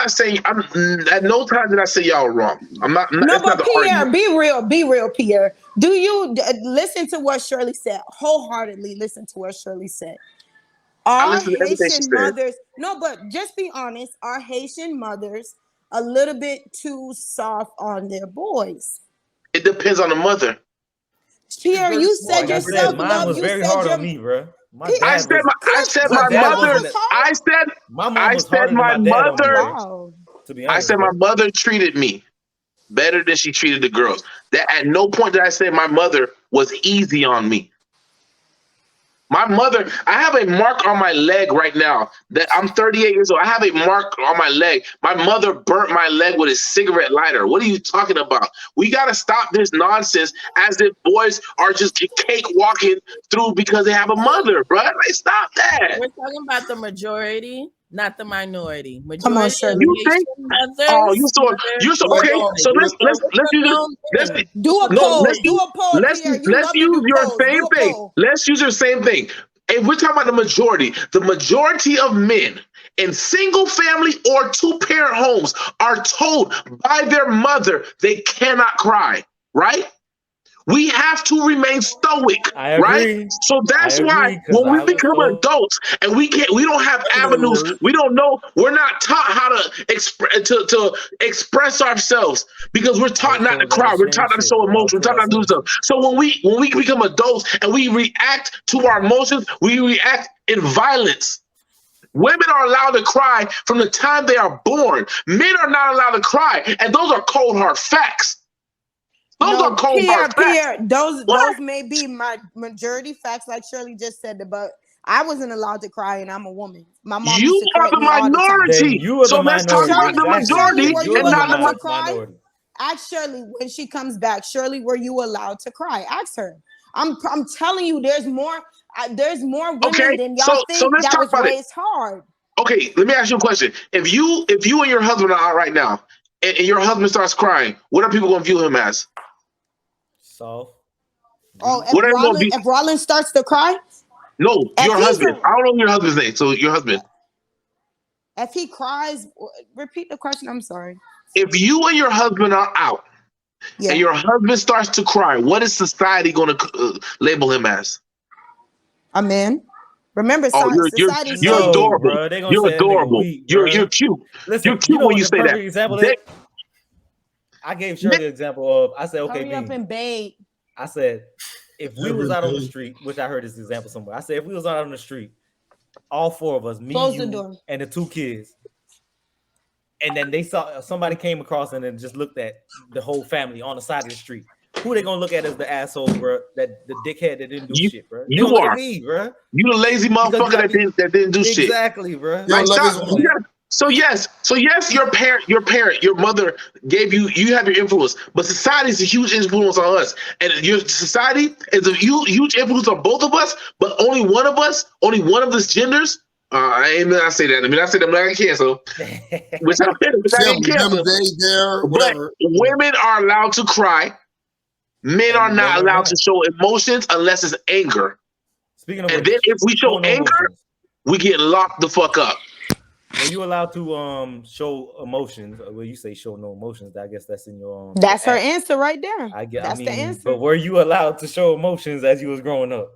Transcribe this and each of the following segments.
I'm not saying I'm at no time did I say y'all were wrong. I'm not. No, That's not but the Pierre, argument. be real, Pierre. Do you listen to what Shirley said? Wholeheartedly listen to what Shirley said. I Are listened to everything she Haitian said. mothers, no, but just be honest, are Haitian mothers a little bit too soft on their boys? It depends on the mother. Pierre, you said Like I said, yourself, mine love. was You very said hard your on me, bro. My P- I dad said was. Chris, My your dad mom wasn't. was hard. My mom I was said harder than my dad on me, bro. Wow. To be I honest, said my bro. mother treated me better than she treated the girls. That at no point did I say my mother was easy on me. My mother, I have a mark on my leg right now that I'm 38 years old. I have a mark on my leg. My mother burnt my leg with a cigarette lighter. What are you talking about? We got to stop this nonsense as if boys are just cake walking through because they have a mother, bro. Like, stop that. We're talking about the majority, not the minority. Come on, Majority of Shirley. You think? Haitian Oh, mothers, you're so were okay. So grown. let's use Grown let's men. Do a no poll. let's Do use a poll, Pierre. You let's love to use do your polls. same Do a thing. poll. Let's use your same thing. If we're talking about the majority of men in single family or two parent homes are told by their mother they cannot cry, right? We have to remain stoic, I right? agree. So I that's why agree because when we I was become told. adults and we don't have avenues, we don't know, we're not taught how to express ourselves because we're I taught was not to told that cry, the we're same taught not to shit, show bro. I emotion, was we're told taught that not to do same stuff. shit. So when we become adults and we react to our emotions, we react in violence. Women are allowed to cry from the time they are born. Men are not allowed to cry, and those are cold hard facts. Those are No, cold hard facts. Pierre, those What? may be my majority facts, like Shirley just said, but I wasn't allowed to cry, and I'm a woman. My mom used You to are correct the me all the time. Then minority. you are the So let's talk minority. about the Exactly. Shirley, majority were You're you the and not the allowed to minority. cry? minority. Ask Shirley when she comes back. Shirley, were you allowed to cry? Ask her. I'm telling you, there's more women Okay, than so y'all so think let's that talk was about it. raised hard. Okay, let me ask you a question. If you and your husband are out right now, and your husband starts crying, what are people going to view him as? Soft. Oh, Weak. What are they going to be? If Rollins starts to cry, No, if your he's husband. a, I don't know your husband's name. So your husband. if he cries, repeat the question. I'm sorry. If you and your husband are out, and Yeah, your husband starts to cry, what is society going to label him as? a man. Remember, Oh, society you're sees. No, adorable. bro. They gonna You're say that nigga adorable. weak, You're bro. cute. You're Listen, you cute know when what you the say that. perfect example is? They, I gave Shirley an example of. I said, okay, Hurry up Bean. and bathe. I said, if we was Every out on the day. street, which I heard this example somewhere. I said, if we was out on the street, all four of us, me, Close the you, door. and the two kids, and then they saw somebody came across and then just looked at the whole family on the side of the street. Who they gonna look at as the asshole, bro? That the dickhead that didn't do you shit, bro. They you gonna look at are. me, bro, You the lazy because you motherfucker gotta that be didn't do shit. exactly, bro. You Like don't love stop. his You know what I'm wife. saying? So yes, your mother gave you. You have your influence, but society is a huge influence on us, and your society is a huge influence on both of us. But only one of us, only one of this genders. I ain't mean I say that. I mean I say that I'm not gonna cancel, which I didn't Family, them, cancel. they, there, But whatever. women are allowed to cry. Men are And men not are allowed to not. show emotions unless it's anger. Speaking of And then which, if we show show no anger, emotions. we get locked the fuck up. Were you allowed to show emotions? Well, you say show no emotions. I guess that's in your That's her act. answer right there. I get. I That's the mean, answer. but were you allowed to show emotions as you was growing up,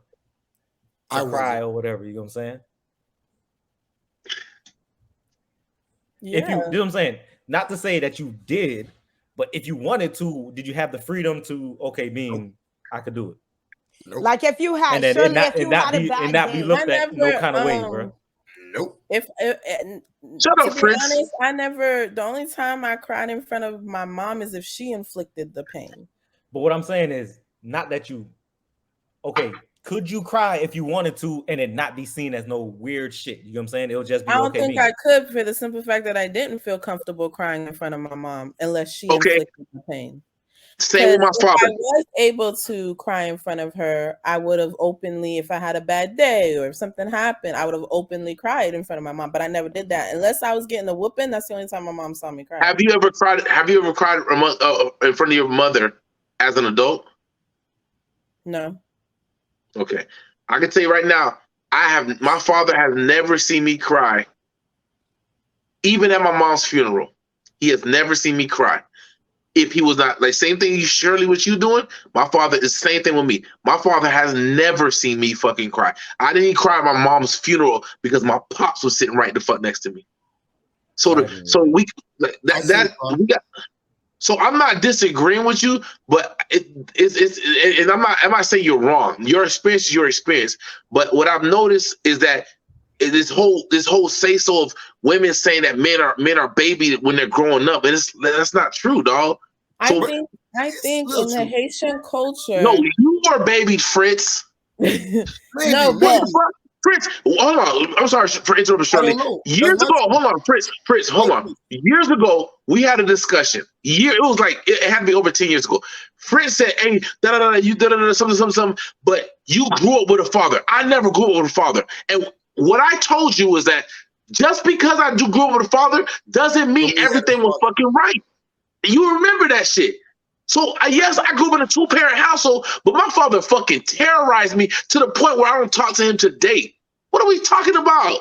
to I cry wasn't. or whatever? You know what I'm saying? If you, Yeah. you know what I'm saying, not to say that you did, but if you wanted to, did you have the freedom to? Okay, being I could do it, Nope. Like if you had and then it Shirley, not if it you not had a be it bad not be day, I looked at no never kind of way, bro. Nope. if Shut to up, be Fritz. honest, I never the only time I cried in front of my mom is if she inflicted the pain. But what I'm saying is not that you. Okay, could you cry if you wanted to, and it not be seen as no weird shit? You know what I'm saying? It'll just I be don't okay. think Being. I could for the simple fact that I didn't feel comfortable crying in front of my mom unless she Okay. inflicted the pain. Same Because with my if I father. was able to cry in front of her, I would have openly, if I had a bad day or if something happened, I would have openly cried in front of my mom. But I never did that. Unless I was getting a whooping, that's the only time my mom saw me cry. Have you ever cried? Have you ever cried in front of your mother as an adult? No. Okay, I can tell you right now. My father has never seen me cry Even at my mom's funeral, he has never seen me cry. If he was not like same thing, Shirley, what you doing? My father is same thing with me. My father has never seen me fucking cry. I didn't cry at my mom's funeral because my pops was sitting right the fuck next to me. So we we got. So I'm not disagreeing with you, but and I'm not saying you're wrong. Your experience is your experience. But what I've noticed is that this whole say so of women saying that men are baby when they're growing up, and that's not true, dog. So I think in the Haitian culture, no, you are baby, Fritz. No, what the fuck? Fritz, hold on. I'm sorry for interrupting, Shirley. Years ago, hold on, Fritz, hold on. Years ago, we had a discussion. It was like it had to be over 10 years ago. Fritz said, "Hey, you something, but you grew up with a father. I never grew up with a father." And what I told you was that just because I grew up with a father doesn't mean everything was fucking right. You remember that shit. So yes, I grew up in a 2-parent household, but my father fucking terrorized me to the point where I don't talk to him today. What are we talking about?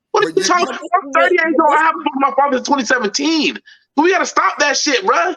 What are we talking about? I'm 30 years old. I haven't talked to my father since 2017. But we gotta stop that shit, bruh.